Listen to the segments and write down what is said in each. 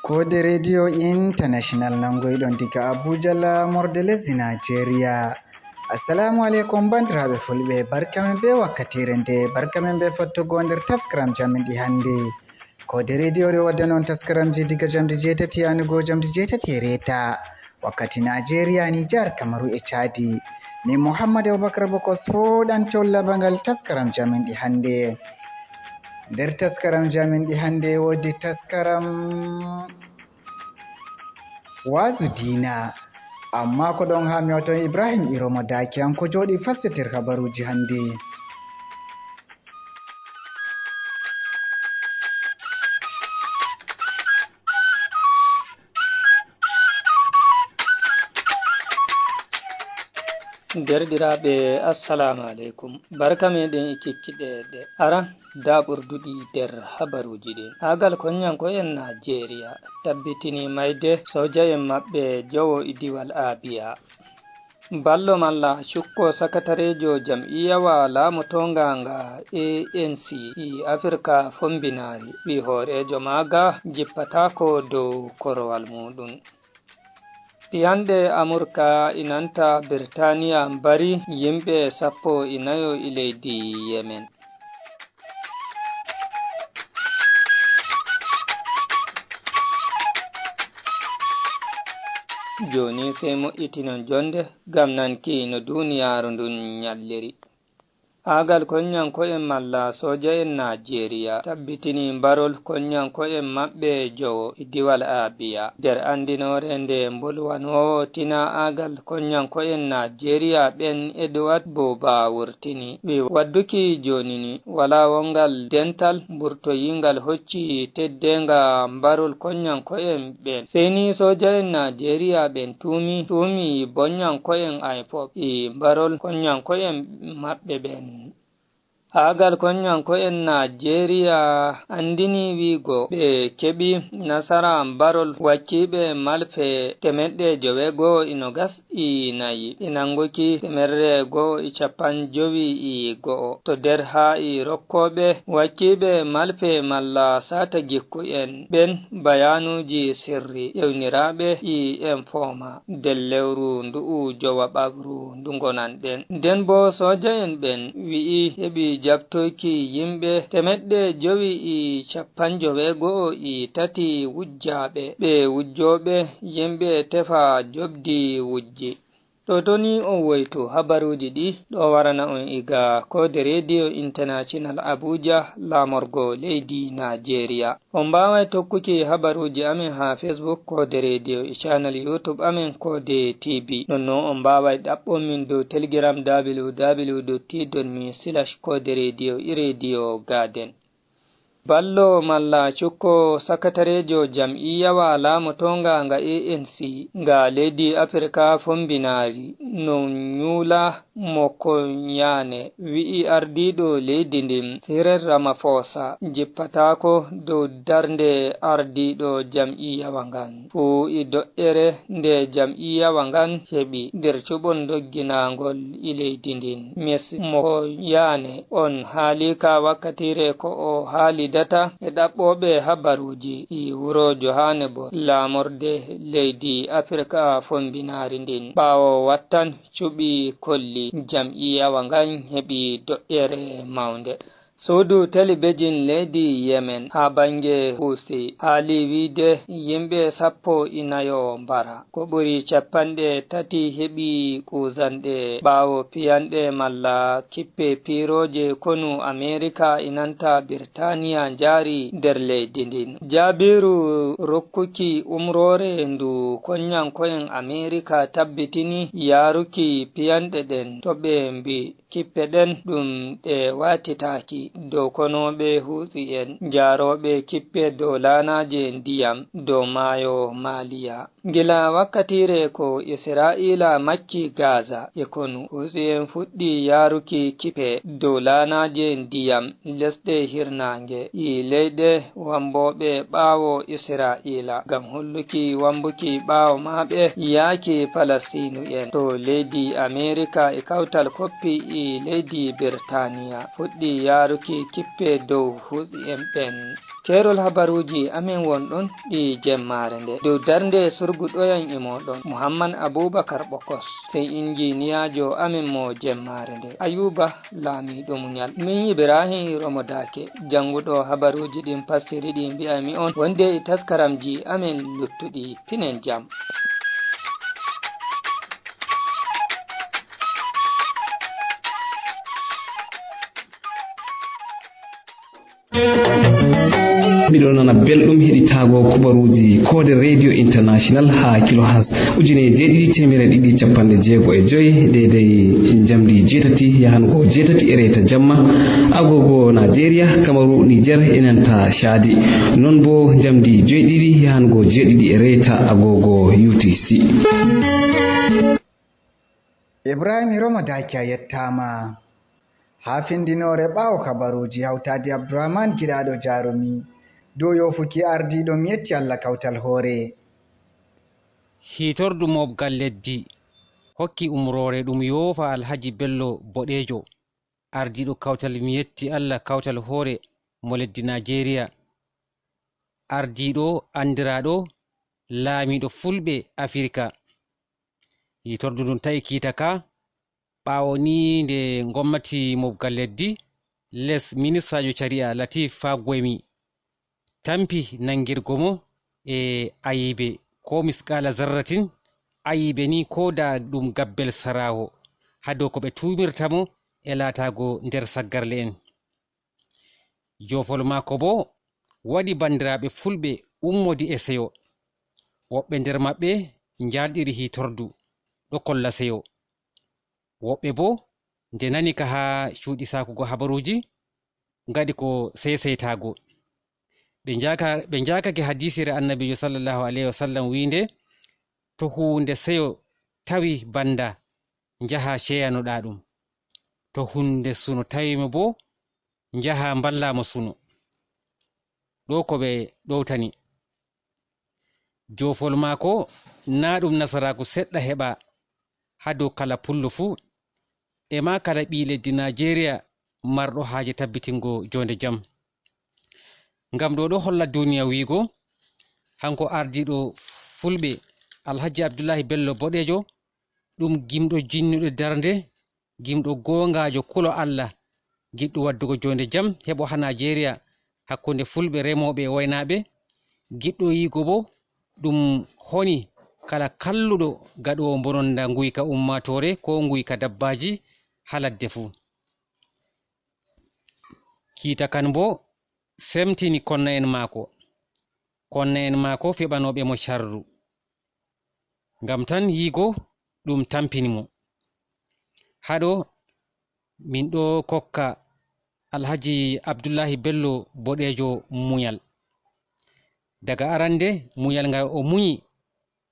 Kode Radio International nangoyɗon diga Abuja lamorde lesdi Nigeria. Assalamu alaikum bandiraɓe fulɓe, barkamen be wakkatire nde, barkamen be fattugo nder taskaram jamdi hande. Kode Radio ɗo wadda non taskaramji diga jamdi 8 yanugo jamdi 8 reta wakkati Nigeria, Nijar, Kamaru e Chadi. Min Muhammad Abubakar Bokos foɗan tolla bangal taskaram jamdi hande. Nder taskaram jamdi hande wodi taskaram wazu dina, amma ko ɗon ha mi waton Ibrahim Iromo Daki an ko joɗi fassetir habaruji hande. Derɗiraɓe assalamu alaikum, barka meɗen e kikkiɗe aran da ɓurduɗi nder habaruji ɗin. Agal konyanko'en Nigeria tabbitini mayde soja en maɓɓe jowo idiwal Abia. Ballo malla shukko sakatarejo jam'iyawa lamotonga nga ANC Afrika fombinari wi horejo maga jippatako dow korowal muɗum. Yande Amurka inanta Birtaniya bari yimɓe 14 e leydi Yemen. Joni sai mo'itinon jonde gam nanki no duniyaru ndun nyalliri. Agal konyanko'en malla soja en Nigeria tabbitini barol konyanko'en maɓɓe jowo idiwal Abia nder andinore nde mbolwanowo tina agal konyanko'en Nigeria ɓen Edward Buba wurtini wi wadduki jonini wala wongal dental burtoyingal hocci teddenga barol konyanko'en ɓen seni soja en Nigeria ɓen tumi bonyanko'en IPOB barol konyanko'en maɓɓe ɓen. Agal konyanko'en Nigeria andini wigo ɓe keɓi nasara barol wakkiɓe malfe 124 inangoki 151 to nder ha rokkoɓe wakkiɓe malfe malla sata gikku'en ɓen bayanuji sirri ewniraɓe informa del lewru ndu'u jowa ɓabru ndugonanɗen. Nden bo soja en ɓen wi'i heɓi jabtoki yimɓe 153 wujjaɓe ɓe wujjoɓe yimɓe tefa jobdi wujji. To toni on woyto habaruji ɗi ɗo warana on iga Kode Radio International Abuja lamorgo leydi Nigeria. On mbawai tokkuki habaruji amin ha Facebook Kode Radio e channel YouTube amin Kode TV. Nonnon on mbawai ɗaɓɓon min dow Telegram www.t.me/Kode Radio e Radio Garden. Ballo malla cukko sakatarejo jam'iyawa lamotonga nga ANC nga leydi Afrika fombinari no nyula mokonyane wi'i ardiɗo leydi ndin Cyril Ramaphosa jippatako dow darnde ardiɗo jam'iyawa ngan fu i do'ere nde jam'iyawa ngan heɓi nder cuɓon dogginagol i leydi ndin. Ms Mokonyane on haalika wakkatire ko o haali data e ɗaɓɓoɓe habaruji i wuro Johannesburg lamorde leydi Afrika fombinari ndin ɓawo wattan cuɓi kolli jam'iyawa ngan heɓi do'ere maunde. Suudu telebijin leydi Yemen ha bange Husi haali wiide yimɓe 14 mbara ko ɓuri 30 heɓi kuzanɗe ɓawo piyanɗe malla kippe piroje konu Amerika inanta Birtaniya jari nder leydi ndin. Jabiru rokkuki umrore ndu konyanko'en Amerika tabbitini yaruki piyanɗe ɗen to ɓe mbi kippe ɗen ɗum ɗe watitaki dow konoɓe Husi en jaroɓe kippe dow lanaje ndiyam dow mayo Maliya. gila wakkatire ko Isra'ila makki Gaza e konu Hussein fuɗɗi yaruki kipe dow lanaje ndiyam lesɗe hirnange e leyɗe wamboɓe ɓawo Isra'ila ngam holluki wambuki ɓawo maɓe yaki Palestinu'en to leydi Amerika e kawtal koppi e leydi Birtaniya fuɗɗi yaruki kippe dow Hussein ɓen. Kerol habaruji amin wonɗon ɗi jemmare nde dow darnde surguɗoyan e moɗon Muhammad Abubakar Bokos sey injiniyajo amin mo jemmare nde Ayuba Lamiɗo Munyal. Min Ibrahim Romodake janguɗo habaruji ɗin passiri ɗi mbi'ami on wonde e taskaramji amin luttuɗi pinen jam. miɗo nana belɗum heɗitago kubaruji kode radio international ha kilohas 1295 deidai jamdi 8 yahango 8 e reta jamma agogo Nigeria Kamaru Niger enanta Chadi non bo jamdi 7 yahango 7 e reta agogo UTC. Ibrahim Romodaki yettama ha findinore ɓawo kabaruji hawtade Abdourahmane giɗaɗo jarumi dow yofuki ardiɗo mi yetti Allah kawtal hoore. hitordu mobgal leddi hokki umrore ɗum yofa Alhaji Bello Boɗejo ardiɗo kawtal mi yetti Allah kawtal hoore mo leddi Nigeria ardiɗo andiraɗo laamiɗo fulɓe Afrika. hitordu ndun tawi kitaka ɓawo ni nde gommati mobgal leddi les ministajo caria Latif Fagoymi tampi nangirgo mo e ayibe ko miskala zarratin ayibe ni ko da ɗum gabbel sarawo ha dow ko ɓe tumirta mo e latago nder saggarle en. jofol mako bo waɗi bandiraɓe fulɓe ummodi e seyo woɓɓe nder maɓɓe jalɗiri hitordu ɗo kolla seyo woɓɓe bo nde nani ka ha cuuɗi sakugo habaruji ngaɗi ko seseytago ɓe jakake hadisire annabijo sallallahu alaihi wasallam winde to hunde seyo tawi banda jaha ceyanoɗa ɗum to hunde suno tawimo bo jaha ballamo suno ɗo ko ɓe ɗowtani. jofol mako na ɗum nasaraku seɗɗa heɓa ha dow kala pullo fuu e ma kala ɓi leddi Nigeria marɗo haaje tabbitingo jonde jam. ngam ɗo holla duniya wiigo hanko ardiɗo fulɓe Alhaji Abdullahi Bello Boɗejo ɗum gimɗo jinnuɗo darnde gimɗo gongajo kulo Allah giɗɗo waddugo jonde jam heɓo ha Nigeria hakkunde fulɓe remoɓe e waynaɓe giɗɗo yigo bo ɗum honi kala kalluɗo gaɗowo bononda guyka ummatore ko guyka dabbaji ha ladde fuu. kiita kan bo semtini konna en maako feɓanoɓe mo sharru ngam tan yigo ɗum tampini mo. haɗo min ɗo kokka Alhaji Abdullahi Bello Boɗejo munyal. daga arande munyal ngal o munyi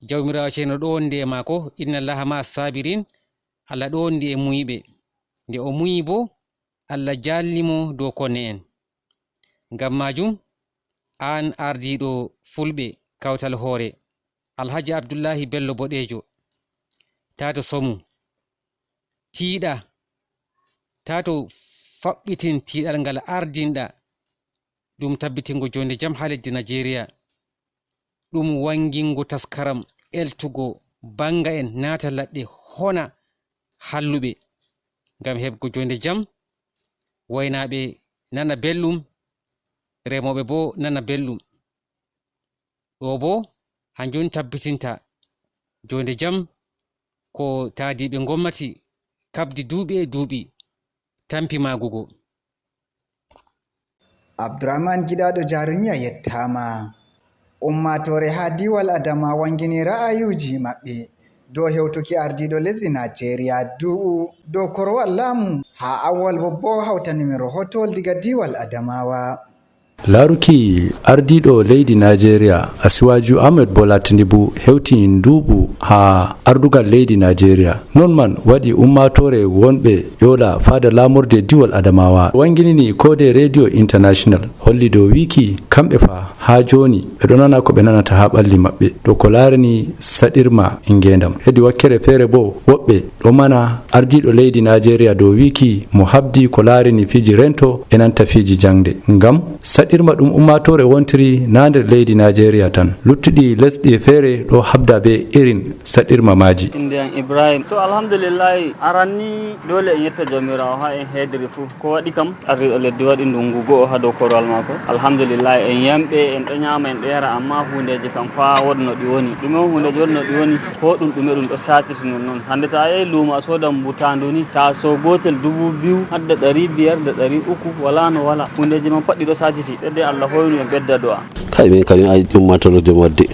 jawmirawo ceerno ɗo wondi e maako inna allaha ma sabirin Allah ɗo wondi e muyiɓe nde o munyi bo Allah jallimo dow konne en. ngam majum an ardiɗo fulɓe kawtal hoore Alhaji Abdullahi Bello Boɗejo tato somu tiiɗa tato faɓɓitin tiiɗal ngal ardinɗa ɗum tabbitingo jonde jam ha leddi Nigeria ɗum wangingo taskaram eltugo banga en naata ladde hona halluɓe ngam heɓgo jonde jam waynaɓe nana belɗum remoɓe bo nana belɗum. ɗo bo hanjum tabbitinta jonde jam ko taadiɓe gommati kabdi duuɓi e duuɓi tampi magugo. Abdourahmane giɗaɗo jarumi a yettama. ummatore ha diwal Adama wangini ra'ayuji maɓɓe dow hewtuki ardiɗo lesdi Nigeria dow korowal laamu ha awwal bo hawtanimi rahoto diga diwal Adamawa. laruki ardiɗo leydi nigeria asiwaju ahmed bola tinubu hewti nduɓu ha ardugal leydi nigeria non man waɗi ummatore wonɓe yola fada lamorde diwal adamawa wanginini kode radio international holli dow wiki kamɓe fa ha joni ɓeɗo nana ko ɓe nanata ha ɓalli maɓɓe dow ko larani saɗirma e ngendam hedi wakkere feere bo woɓɓe ɗo mana ardiɗo leydi nigeria dow wiki mo habdi ko larini fiji rento e nanta fiji jangde ngam saɗirma ɗum ummatore wontiri na nder leydi nigeria tan luttuɗi lesɗi feere ɗo habda be irin saɗirma maji. Indian Ibrahim to alhamdulillahi aranni dole en yetta jomirawo ha en heediri fuu ko waɗi kam ardiɗo leddi waɗi ndungu go'o ha dow korwal mako alhamdulillahi en yamɓe en ɗo ñama en ɗo yara amma hundeji kam fa wonno ɗi woni ɗume on hundeji wonno ɗi woni ko ɗume ɗum ɗo satiti non hande ta yehi luumo a sodan butandu ni ta so gotel 2000 hadda 500 da 300 wala no wala hundeji man paɗɗi ɗo satiti ɗedde Allah hoynu en bedda do'a kai min kañum ay ummatoro jom wadde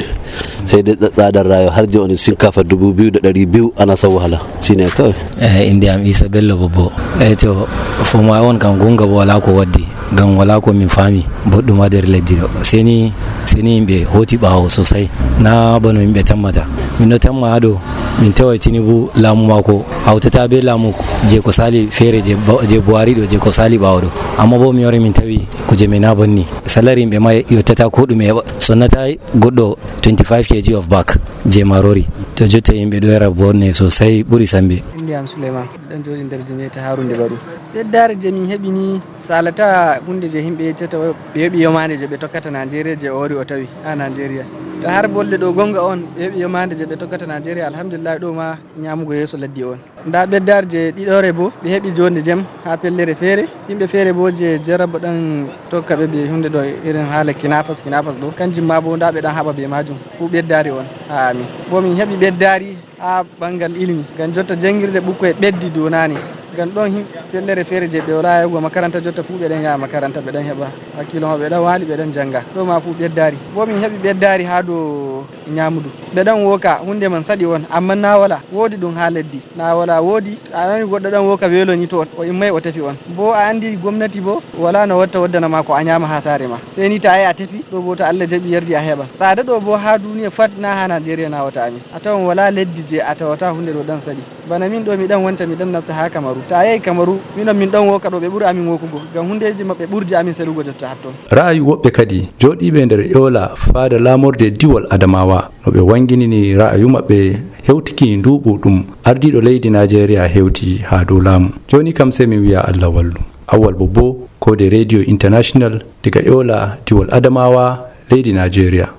sai dai tsadar rayo har je wani shinkafa 2200 ana sa wahala shine kawai inde am Isa Bello Bobo to fo ma won kan gonga wala ko waddi gan wala ko min fami boddum wader leddi do seni yimɓe hoti ɓawo sosai na bano yimɓe tammata min ɗo tamma ɗo min tawa Tinubu laamu mako hawtata be laamu je ko sali feere je Buhari ɗo je ko sali ɓawo ɗo amma bo mi wari min tawi kuje me na bonni salary yimɓe ma yottata ko ɗume heɓa sonnata goɗɗo 25 kg of back je marori to jotta yimɓe ɗo yara bonne sosai ɓuri sambe. Indian Suleiman ɗan joɗi nder jimeta Harunde Baɗu ɓeddare je min heɓi ni salata hunde je yimɓe yeccata ɓe heɓi yomande je ɓe tokkata Nigeria je o wari o tawi ha Nigeria to har bolde ɗo gonga on ɓe heɓi yomande je ɓe tokkata Nigeria alhamdulillah ɗo ma ñamugo yeeso laddi on nda ɓeddare je ɗiɗore bo ɓe heɓi jonde jaam ha pellere feere yimɓe feere bo je jaraba ɗan tokka ɓe ɓe hunde ɗo irin haala kinafas ɗo kanjum ma bo nda ɓe ɗan haɓa be majum fu ɓeddari on ha amin bo min heɓi ɓeddari ha ɓangal ilmi ngam jotta jangirde ɓukkoye ɓeddi dow nane ngam ɗon fellere feere je ɓe wala yahugo makaranta jotta fu ɓeɗen yaha makaranta ɓeɗen heɓa hakkilo ma ɓeɗen waali ɓeɗen janga ɗo ma fu ɓeddari bo min heɓi ɓeddari ha dow ñamudu ɓeɗen woka hunde man saɗi on amma na wala woodi ɗum ha leddi na wala woodi a nani goɗɗo ɗan woka weelo ni to o immay o tefi on bo a andi gomnati bo wala no watta waddanama ko a ñama ha saare ma sai ni ta a tefi ɗo bo to Allah jaɓi yardi a heɓa saada ɗo bo ha duniya fat na ha Nigeria nawata amin a tawan wala leddi je a tawata hunde ɗo ɗan saɗi bana min ɗo miɗan wonta miɗan nasta ha Kamaru ta yehi Kamaru minon min ɗon woka ɗo ɓe ɓuri amin wokugo ngam hundeji maɓɓe ɓurdi amin salugo jotta hatton. Ra'ayi woɓɓe kadi joɗiɓe nder yola fada lamorde diwal Adamawa no ɓe wanginini ra'ayi maɓɓe hewtiki nduɓu ɗum ardiɗo leydi Nigeria hewti ha dow laamu joni kam sai min wiya Allah wallu Awwal Bobo Kode Radio International diga yola diwal Adamawa leydi Nigeria.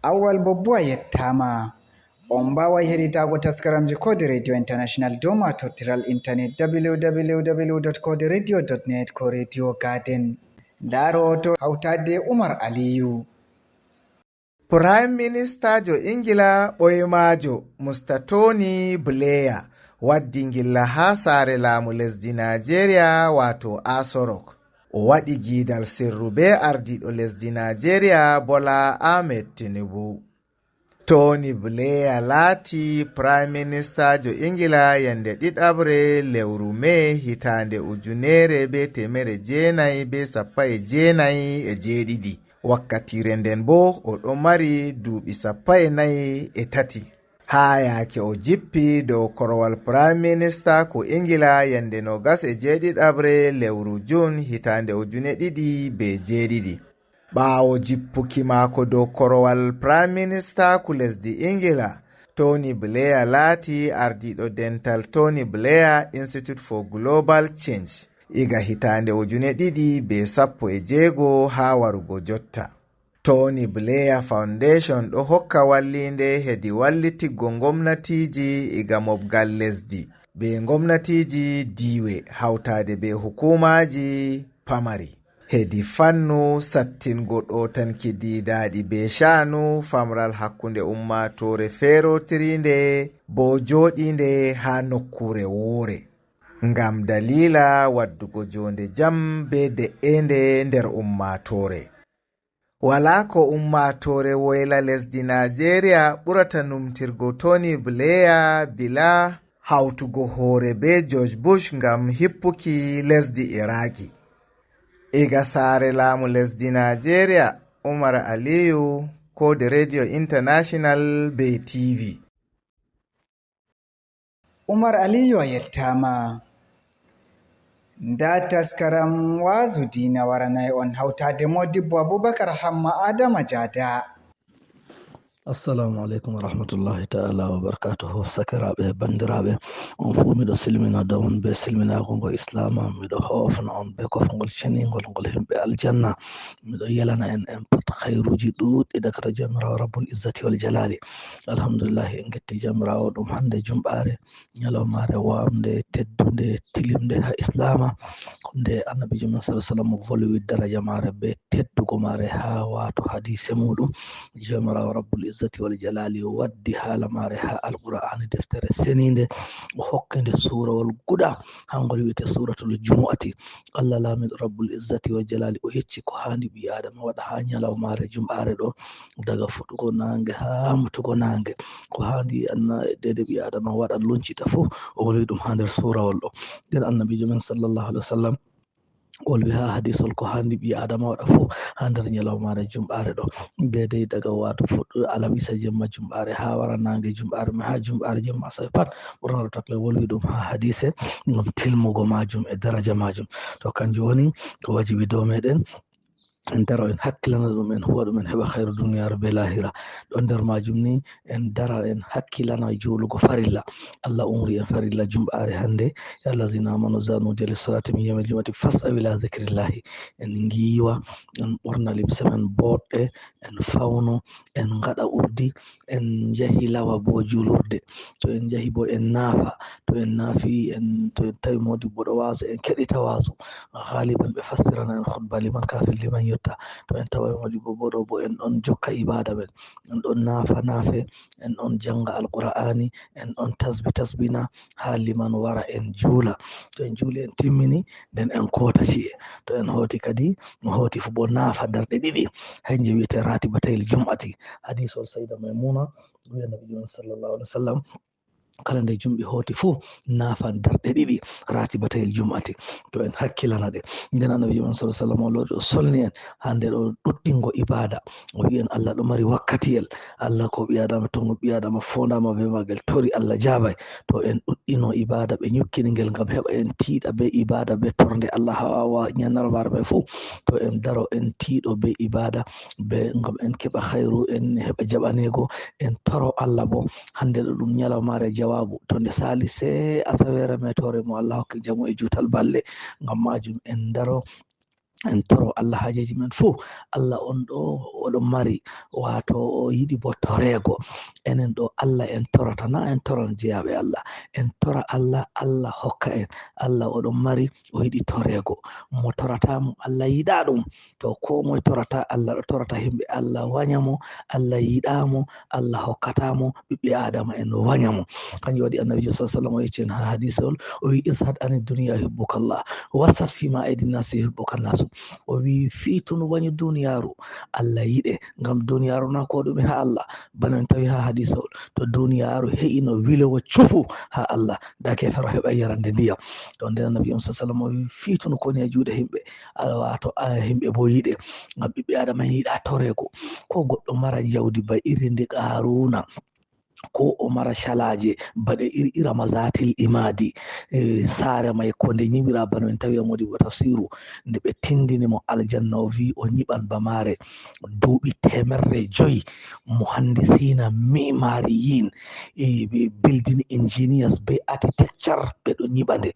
Awwal Bobo a yettama on mbawai heɗitago taskaramji Kode Radio International dow matotiral internet www.koderadio.net ko Radio Garden. Nda rahoto hawtade Umar Aliyu. Prime Minister jo Ingila ɓoyemajo Tony Blair waddi ngilla ha saare laamu lesdi Nigeria wato Aso Rock. O waɗi gidal sirru be ardiɗo lesdi Nigeria Bola Ahmed Tinubu. Tony Blair laati Prime Minister jo Ingila yande ɗiɗabre lewru Mei hitande 1997 wakkatire nden bo o ɗo mari duuɓi 43 ha yaake o jippi dow korowal Prime Minister ko Ingila yande 27 lewru June hitande 2007. ɓaawo jippuki maako dow korowal Prime Minister ku lesdi Ingila, Tony Blair laati ardiɗo dental Tony Blair Institute for Global Change iga hitande 2016 ha warugo jotta. Tony Blair Foundation ɗo hokka wallinde hedi wallitigo gomnatiji iga mobgal lesdi be gomnatiji diwe hawtade be hukumaji pamari hedi fannu sattingo ɗotanki didaɗi be shanu famral hakkunde ummatore ferotirinde bo joɗinde ha nokkure woore ngam dalila waddugo jonde jam be de'ende nder ummatore. Wala ko ummatore woyla lesdi Nigeria ɓurata numtirgo Tony Blair bila hawtugo hoore be George Bush ngam hippuki lesdi Iraki. iga saare laamu lesdi Nigeria Umar Aliyu Kode Radio International be TV. Umar Aliyu a yettama. Nda taskaram wazu dina waranay on hawtade modibbo Abubakar Hamma Adama Jada. Assalamu alaikum wa rahmatullahi ta'ala wa barakatuhu. Sakiraɓe bandiraɓe on fu miɗo silmina dow on be silminago ngo islama, miɗo hofna on be kofgol ceningol ngol himɓe aljanna. Miɗo yelana en pat khairuji ɗuɗɗi daga jamirawo rabbul izzati wal jalali. Alhamdulillahi en getti jamirawo ɗum hande jumɓare ñalawmare wamde teddunde tilimde ha islama, nde annabijo men sallallahu alaihi wasallam volwi daraja mare be teddugo mare ha wato hadise muɗum. Jamirawo rabbul izzati wal jalali waddi haala mare ha alqur'ani deftere seninde o hokkende surawol guda hangol wiyete suratul jumu'ati. Allah lamiɗo rabbul izzati wal jalali o yecci ko handi ɓi adama waɗa ha ñalawmare jumɓare ɗo, daga fuɗugo nange ha mutugo nange, ko handi dede ɓi adama waɗa luncita fu o wolwi ɗum ha nder surawol ɗo. Nden annabijo men sallallahu alaihi wasallam wolwi ha hadisol ko handi ɓi adama waɗa fu ha nder ñalawmare jumɓare ɗo, dedei daga wato fuɗɗo alamisa jemma jumɓare ha wara nange jumɓare ma ha jumɓare jemma asawe pat ɓurnaɗo takle wolwi ɗum ha hadise ngam tilmugo majum e daraja majum. To kanjum woni ko wajibi dow meɗen en daro en hakkilana ɗum en huwa ɗum en heɓa hayru duniyaru be lahira. Ɗo nder majum ni en dara en hakkilana julugo farilla. Allah umri en farilla jumɓare hande, ya allazina amanu zanu jali salati min yawmil jumati fas'aw ila zikrillahi. En giwa en ɓorna limse men boɗɗe, en fawno, en gaɗa urdi, en jahi lawa bo julurde. To en jahi bo en naafa, to en naafi to en tawi modibbo ɗo waso en keɗita waso. Galiban ɓe fassirana en khutba liman kafin liman yotta. To en tawa modibbo bo ɗo bo en ɗon jokka ibada men, en ɗon naafa naafe, en ɗon janga alqur'ani, en ɗon tasbina ha liman wara en juula. To en juuli en timmini nden en kota ci'e. To en hoti kadi mo hoti fu bo naafa darɗe ɗiɗi hanje wiyete ratibatayil jum'ati. Hadisol sayda maimuna wiya nabijo sallallahu alaihi wasallam kala nde jumɓi hoti fuu naafan darɗe ɗiɗi ratibatayil jum'ati. To en hakkilana ɗe, nden annabijo man sallallahu alaihi wasallam o lori o solni en ha nde ɗo ɗuɗɗingo ibada. O wi en Allah ɗo mari wakkatiyel, Allah ko ɓi adama tongo ɓi adama fondama be magel tori Allah jabay. To en ɗuɗɗino ibada ɓe ñukkini ngel ngam heɓa en tiiɗa be ibada be torde Allah hawa ñannarmare ɓe fuu. To en daro en tiiɗo be ibada be ngam en keɓa hayru, en heɓa jaɓanego, en toro Allah bo hande ɗo ɗum ñalawmare jawabu. To nde sali se asawere metore mo Allah hokki jamu e jutal balle, ngam majum en daro en toro Allah hajeji men fuu. Allah on ɗo oɗo mari wato o yiɗi bo torego. Enen ɗo Allah en torata, na en toran jeyaɓe Allah, en tora Allah, Allah hokka en. Allah oɗon mari o yiɗi torego, mo toratamo Allah yiɗa ɗum. To ko moye torata Allah ɗo torata himɓe Allah wanyamo, Allah yiɗamo, Allah hokkatamo, ɓiɓɓe adama en wanyamo. Kanjum waɗi annabijo sallallahu alaihi wasallam o yecci en ha hadisol o wi ishad ani dunya yuhibbukallah wasat fima aidi nasi yuhibbukan nasu. O wi fiitun wañi duniyaru Allah yiɗe, ngam duniyaru na ko ɗume ha Allah. Bana en tawi ha hadisol to duniyaru heƴino wilowo cufu ha Allah da kefero heɓa yarande ndiyam. To nden annabi on sallallahu alaihi wasallam o wi fiitun koni e juuɗe himɓe wato himɓe bo yiɗe, ngam ɓiɓɓe adama yiɗa torego. Ko goɗɗo mara jawdi ba iri nde Qaruna, ko o mara shalaje baɗe iri mazatil imadi, saare may ko nde ñiɓira bano en tawi modi bo tafsiru nde ɓe tindini mo aljanna o wi o ñiɓan bamare duuɓi 100 muhandisina mimariyin ɓe building engineers be architecture ɓe ɗo ñiɓa nde.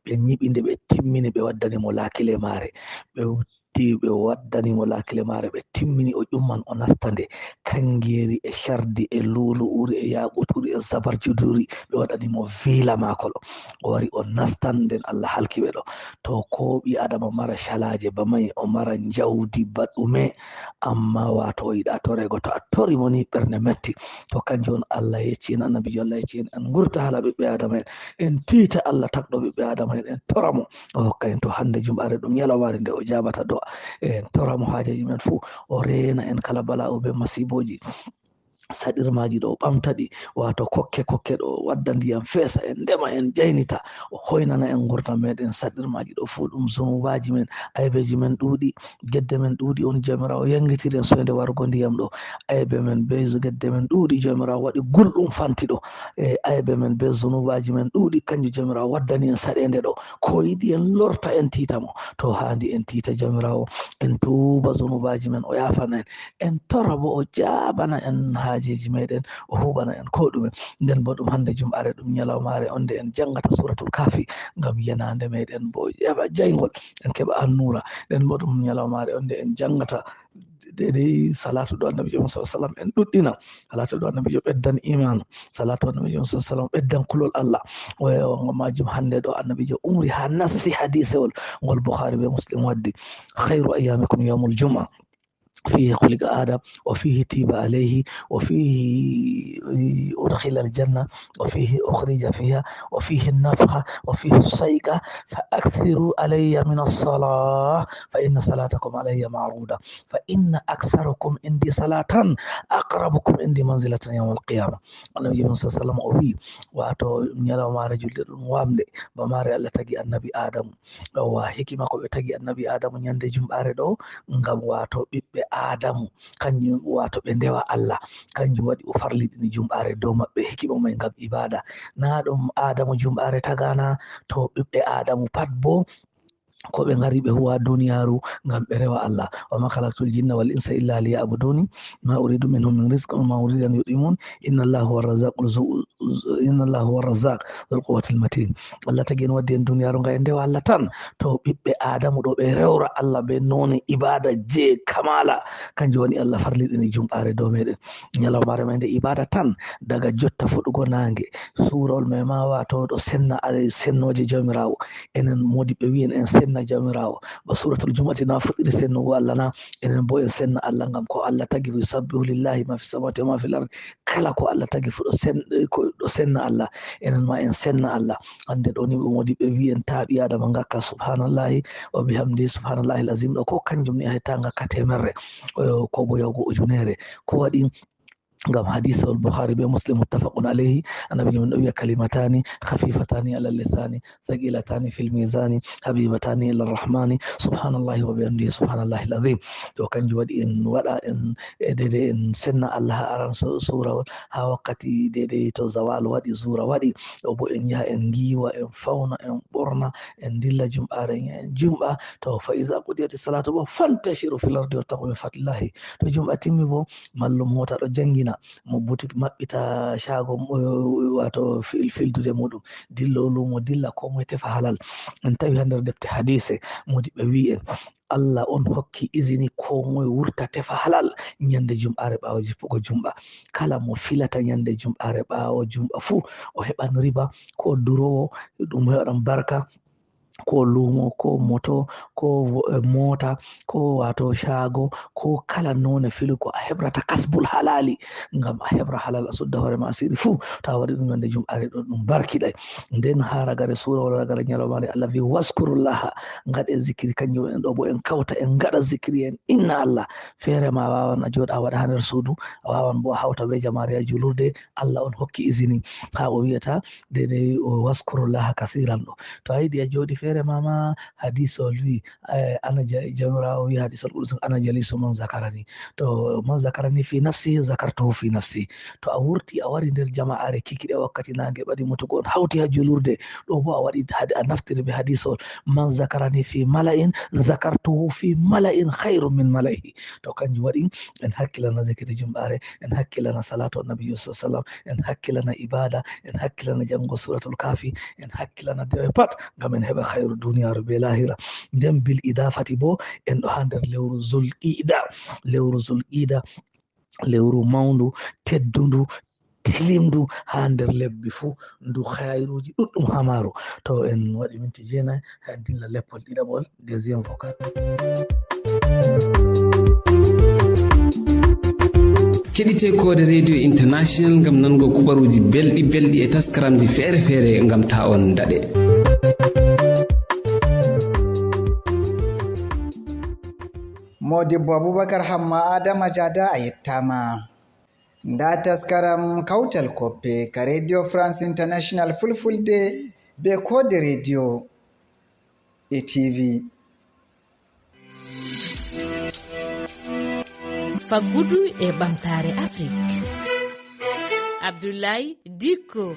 Ɓe ñiɓi nde ɓe timmini ɓe waddani mo lakile mare, ɓe waddanimo lakile mare ɓe timmini o ƴumman o nasta nde. Kangeri e shardi e lulu'uri e yaɓuturi e zabarjuduri ɓe waɗanimo vila makolo, o wari o nastan nden Allah halki ɓe ɗo. To ko ɓi adama mara shalaje bamai o mara jawdi baɗume amma wato o yiɗa torego, to a tori mo ni ɓernde metti. To kanjum on Allah yecci en, annabijo Allah yecci en, en gurta hala ɓiɓɓe adama en tiita Allah takɗo ɓiɓɓe adama en toramo o hokka en. To hande jumɓare ɗum ñalawmare nde o jabata do'a en toramo hajeji men fuu, o reena en kala bala'o be masiboji saɗirmaji ɗo ɓamtaɗi wato kokke ɗo wadda ndiyam feesa en ndema en jaynita o hoynana en gurdam meɗen. saɗirmaji ɗo fuu ɗum zunubaji men, aybeji men ɗuuɗi, gedde men ɗuuɗi on jomirawo yangitiri en soyde warugo ndiyam ɗo. aybe men be gedde men ɗuuɗi jomirawo waɗi gulɗum fanti ɗo, aybe men be zunubaji men ɗuuɗi kanjum jomirawo waddani en saɗende ɗo. ko yiɗi en lorta en tita mo, to handi en tita jomirawo, en tuuba zunubaji men o yafana en tora bo o jabana en hajeji meɗen, o huɓana en ko ɗume. nden bo ɗum hande jumɓare ɗum nyalawmare onde en jangata suratul kafi ngam yanande meɗen bo heɓa jaygol, en keɓa annura. nden bo ɗum nyalawmare onde en jangata dedei salatu ɗo annabijo sallam en ɗuɗɗina salatu ɗo annabijo ɓeddan imanu, salatu annabijo sallam ɓeddan kulol Allah. majum hande ɗo annabijo umri ha nassi hadisewol ngol Bukhari be Muslim waddi, khairu ayyamikum yawmul jum'a فيه خلق آدم وفيه تيب عليه وفيه أدخل الجنة وفيه أخرج فيها وفيه النفخة وفيه الصيقة فأكثروا علي من الصلاة فإن صلاتكم علي معروضة فإن أكثركم عندي صلاة أقربكم عندي منزلة يوم القيامة. النبي صلى الله عليه وسلم أوي وأتو نيلا ما رجل وامد بماري الله تجي النبي آدم وحكمة كو تجي النبي آدم يندي جمعة دو ngam wato ɓiɓɓe Adamu kanjum wato ɓe ndewa Allah, kanjum waɗi o farliɗini jumɓare dow maɓɓe hikima mai ngam ibada. na ɗum Adamu jumɓare tagana, to ɓiɓɓe Adamu pat bo ko ɓe ngari ɓe huwa duniyaru ngam ɓe rewa Allah. wa ma khalaqtul jinna wal insa illa liya'buduni ma uridu minhum min rizqin ma uridu an yudimun inna Allaha huwa razzaq dhul quwwatil matin. Allah tagi en waddi en duniyaru ngam en ndewa Allah tan, to ɓiɓɓe Adamu ɗo ɓe rewra Allah ɓe none ibada je kamala, kanjum woni Allah farliɗini jumɓare dow meɗen. nyalawmare mai nde ibada tan daga jotta fuɗugo nange, surol mai ma wato ɗo senna sennoje jomirawo. enen modi ɓe wi en senna jamirawo ba suratul jumati na fuɗɗiri sennugo Allah na, enen bo en senna Allah ngam ko Allah tagi fu yusabbihu lillahi ma fi samawati wa ma fil ard, kala ko Allah tagi fu ɗo senna Allah, enen ma en senna Allah. hande ɗo ni modi ɓe wi en ta ɓi adama ngakka subhanallahi wa bihamdi subhanallahi alazim ɗo ko kanjum ni a hetta ngakka temerre ko bo yahugo ujunere. ko waɗi ngam hadisa al-Bukhari be Muslim muttafaqun alayhi, annabi min wiya kalimatani khafifatani ala lisani thaqilatani fil mizani habibatani ila rahmani subhanallahi wa bihamdihi subhanallahi alazim. to kanjum waɗi en waɗa en dede en senna Allah aran sura ha wakkati dede to zawal waɗi zura waɗi ɗo bo en yaha en giwa en fauna en ɓorna en dilla jumɓare en jumɓa. to fa iza qudiyati salatu bo fantashiru fil ardi wattaqu min fadlillahi. to jumɓa timmi bo mallum hota ɗo jangina mo butik maɓɓita shago wato fildude muɗum, dillo lumo dilla ko moye tefa halal. en tawi ha nder defte hadise modi ɓe wi en Allah on hokki izini ko moye wurta tefa halal nyande jumɓare ɓawo jippugo jumɓa. kala mo filata nyande jumɓare ɓawo jumɓa fu o heɓan riba ko durowo ɗum heɓan barka, ko lumo ko moto ko mota ko wato shago ko kala none filugo a hebrata kasbul halali ngam a hebra halal a sudda hoore ma asiri fu to a waɗi ɗum yande jum'are ɗo ɗum barkiɗay. nden ha ragare sura wala ragare nyalawmare Allah wi waskurullaha, ngaɗe zikiri kanjum en ɗo bo en kawta en ngaɗa zikiri en inna Allah. feere ma wawan a joɗa a waɗa ha nder suudu, a wawan bo a hawta be jamare a julurde, Allah on hokki izini ha o wiyata dede waskurullaha kathiran ɗo. to a yiɗi a joɗi feere mama hadisol wi ana jamirawo wi hadisol qudus ana jalisu man zakarani, to man zakarani fi nafsi zakartuhu fi nafsi. to a wurti a wari nder jama'are kikiɗe wakkati nange ɓaɗi mutugo on hawti ha julurde ɗo bo a waɗi a naftiri be hadisol man zakarani fi mala'in zakartuhu fi mala'in khairu min mala'ihi. to kanjum waɗi en hakkilana zikiri jumɓare, en hakkilana salatu annabi sallam, en hakkilana ibada, en hakkilana jango suratul kafi, en hakkilana dewe pat ngam en heɓa khairu duniyaru be lahira. nden bil idafati bo en ɗo ha nder lewru zulqida, lewru zulqida lewru mawndu teddundu tilimdu ha nder lebbi fuu ndu khairuji ɗuɗɗum ha maaro. to en waɗi minti 9 ha dilla leppol ɗiɗaɓol deuxiéme vocal. keɗite kode radio international ngam nango kubaruji belɗi e taskaramji feere ngam ta on daɗe. Modibbo Abubakar Hamma Adama Jada a yettama. nda taskaram kawtal koppe ka radio france international fulfulde be kode radio e tv. Faggudu e ɓamtare Afrique. Abdoulaye Dicko.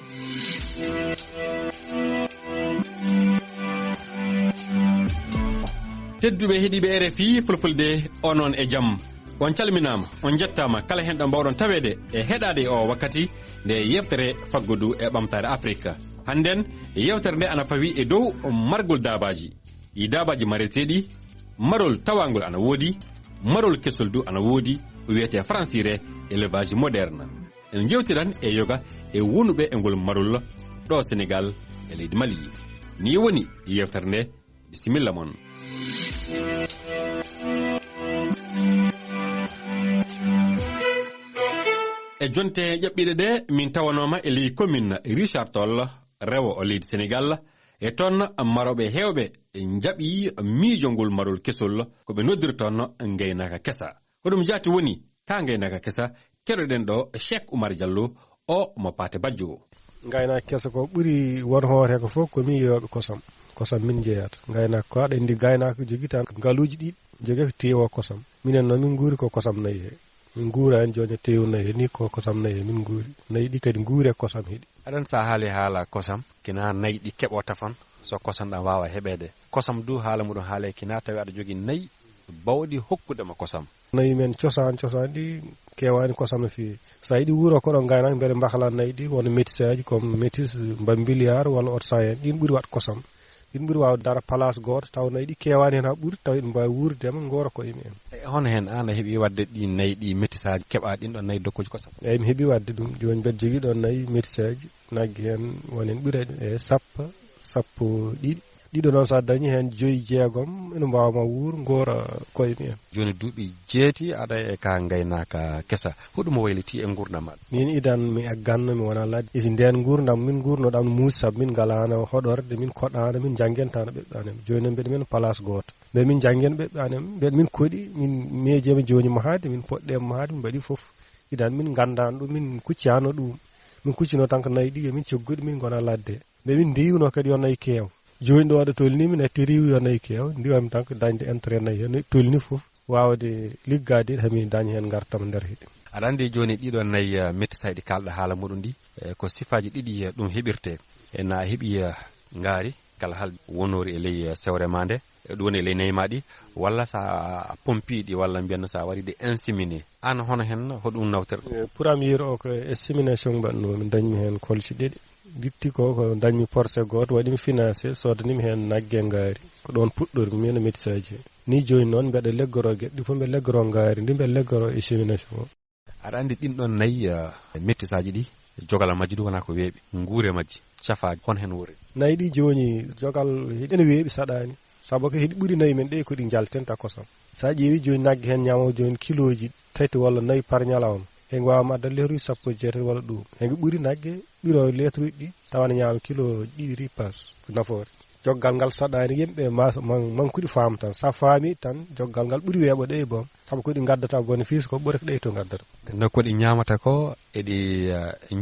tedduɓe heeɗiɓe RFI fulfulde onon e jaam, on calminama, on jettama kala hen ɗo mbawɗon tawede e heɗade o wakkati nde yeftere faggudu e ɓamtare Afrique. Hannden yewtere nde ana fawi e dow margol dabaji. I dabaji mareteɗi, marol tawangol ana woodi, marol kesol du ana woodi, wiyete francire élevage moderne. En jewtiran e yoga e wonuɓe e ngol marol ɗo Sénégal e leydi Mali. Ni woni yewtere nde, bisimilla mon. E jonte ƴaɓɓiɗe ɗe min tawanoma e ley commune Richard Toll rewo o leydi Sénégal e toon maroɓe hewɓe jaɓi miijongol marol kesol ko ɓe noddir toon gaynaka kesa. Hoɗum jaati woni ka gaynaka kesa keɗoɗen ɗo Cheikh Oumar Diallo o mo Paté Badjo. Gaynaka kesa ko ɓuri won hoore ko fof ko miiyoɓe kosam min jeeyata. Gaynaka ko aɗa andi gaynaka jogui tan ngaluji ɗiɗi jogui ko tewo kosam. Minen noon min guuri ko kosam nayyi he. Min guurani joni tew nayyi ni ko kosam nayyi min guuri. Nayyi ɗi kadi guure kosam heeɗi. Aɗan sa haali haala kosam kina nayyi ɗi keɓota fan so kosam ɗam wawa heɓede. Kosam du haala muɗum haale kina tawi aɗa jogui nayyi bawɗi hokkudema kosam. Nayyi men cosaan ɗi kewani kosam no fewi. Sa yiɗi wuuro koɗon gaynaka mbeɗa mbahla nayyi ɗi wona métisaji comme métis mbambiliar walla oto sahen ɗin ɓuuri wat kosam. Ɗin ɓuuri waw dara place goto taw nayyi ɗi kewani hen ha ɓuuri taw ɗum mbawi wurdema gora koye mumen. Hono hen an a heeɓi wadde ɗi nayyi ɗi métisaji keɓa ɗin ɗon nayyi dokkuji kosam. Eyyi mi heeɓi wadde ɗum joni mbeɗa jogui ɗon nayyi métisaji naggue hen woni hen ɓuuri e sappo ɗiɗi. Ɗiɗo noon sa dañi hen 5-6 ene mbawma wuur gora koye mumen. Joni duuɓi 7 aɗa e ka gaynaka kesa hoɗum wayliti e gurdam maɗa. Min idan mi egganno mi wona ladde isi nden gurdam min gurnoɗam muusi saabu min galano hoɗorde min koɗano min janggentano ɓeɓɓe anem joni mbeɗa men place goto mbe min janggen ɓeɓɓe anem mbeɗa min koɗi min miejema joni mahade min poɗɗe mahade min mbaɗi foof idan min gandano ɗum min kuccano ɗum min kuccino tan ko nayyi ɗi min cogguɗi min gona ladde mbe min ndiwno kadi yo nayyi keew. Joni ɗo waɗa tolni min atti riwi yo nayyi keew ndiwami tan ko dañde intérêt nayyi hen tolni foof wawde liggade hami dañi hen gartam nder heeɗi. Aɗa andi joni ɗiɗo nayyi métisaji ɗi kalɗa haala muɗum ɗi ko sifaji ɗiɗi ɗum heɓirte ena heeɓi ngaari kala hal wonori e ley sewre ma nde ɗum woni e ley nayyi ma ɗi walla sa pompiɗi walla mbiyanno sa waɗi ɗe inséminé an hono hen hoɗum nawtere. Pour am yiro o ko insémination mbaɗno min dañmi hen kolci ɗiɗi bitti ko dañmi porcé goto waɗimi financé sodanimi hen naggue ngaari ko ɗon puɗɗormi min e métisaji ni joni noon mbeɗa leggoro gueɗe fof mbeɗa leggoro ngaari ndi mbeɗa leggoro insémination o. Aɗa andi ɗin ɗon nayyi métisaji ɗi jogal majji ɗum wona ko weeɓi guure majji cafaji hon hen wuri. Nayyi ɗi joni jogal ene weeɓi saɗani saabu ko heeɗi ɓuuri nayyi men ɗe ko ɗi jaltenta kosam. Sa ƴeewi joni naggue hen ñamamo joni kiloji 3 walla 4 par ñalawma hen wawama adda lettre 17 walla ɗum hen ɓuuri naggue ɓiro lettre uji ɗi tawana ñama kilo 2 ripas ko nafoore. Joggal ngal saɗani yimɓe mankuɗi faam tan sa faami tan joggal ngal ɓuuri weeɓode e boom saabu ko ɗi gaddata bénéfice ko ɓuuri ko ɗe to gaddata. No ko ɗi ñamata ko eɗi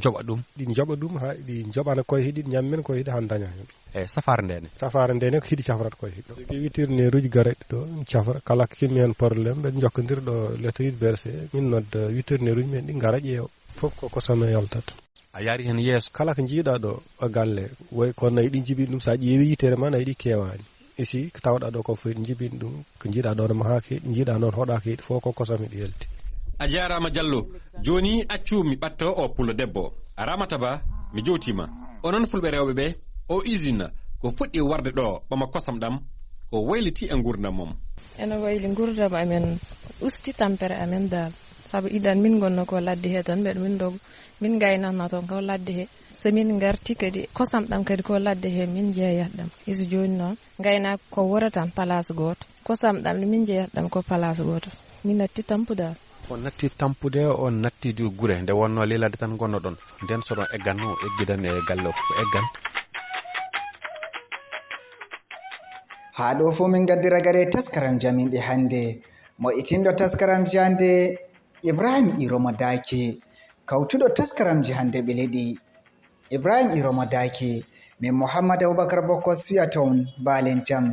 joɓa ɗum. Ɗi joɓa ɗum ha ɗi joɓana koye hiɗi ñammen koye hiɗi han daña hen. E safare ndene ko hiɗi cafrata koye hiɗi. Jogui witirne ruji gareɗe ɗo cafra kala ko kimmi hen probléme ɓe jokkodir ɗo lettre uji versé min nodda witirne ruji men ɗi gara ƴeewa fof ko kosam e yaltata. A yaari hen yeeso kala ko jiiɗa ɗo o galle way ko nayyi ɗi jibi ɗum sa ƴeewi yitere ma nayyi ɗi kewani ici ko tawɗa ɗo ko fof ɗi jibini ɗum ko jiiɗa ɗon mahaki ɗi jiiɗa noon hoɗaka heeɗi fof ko kosam ɗi yalti. A jarama Diallo joni accu mi ɓatto o pullo debbo Ramata Ba mi jowtima onon fulɓe rewɓe ɓe o usine ko fuɗɗi warde ɗo ɓama kosam ɗam ko wayliti e gurdam mom. Ene wayli gurdam amen usti tampere amen dal saabu idan min gonno ko ladde he tan mbeɗa min dogo min gaynanno toon ko ladde he so min garti kadi kosam ɗam kadi ko ladde he min jeeyat ɗam isi joni noon gaynaka ko wora tan place goto kosam ɗam min jeeyat ɗam ko place goto min natti tampude. On natti tampude on natti du gure nde wonno lelade tan gonno ɗon nden soɗon egganno eggidan e galle o fof eggan. Ha ɗo fu min gaddira gare taskaram jaminɗe hande mo itinɗo taskaram jande Ibrahim Iromo Dake kawtuɗo taskaramji hande ɓe leɗi Ibrahim Iromo Dake min Muhammad Abubakar Bokkos wiyata on balen jam.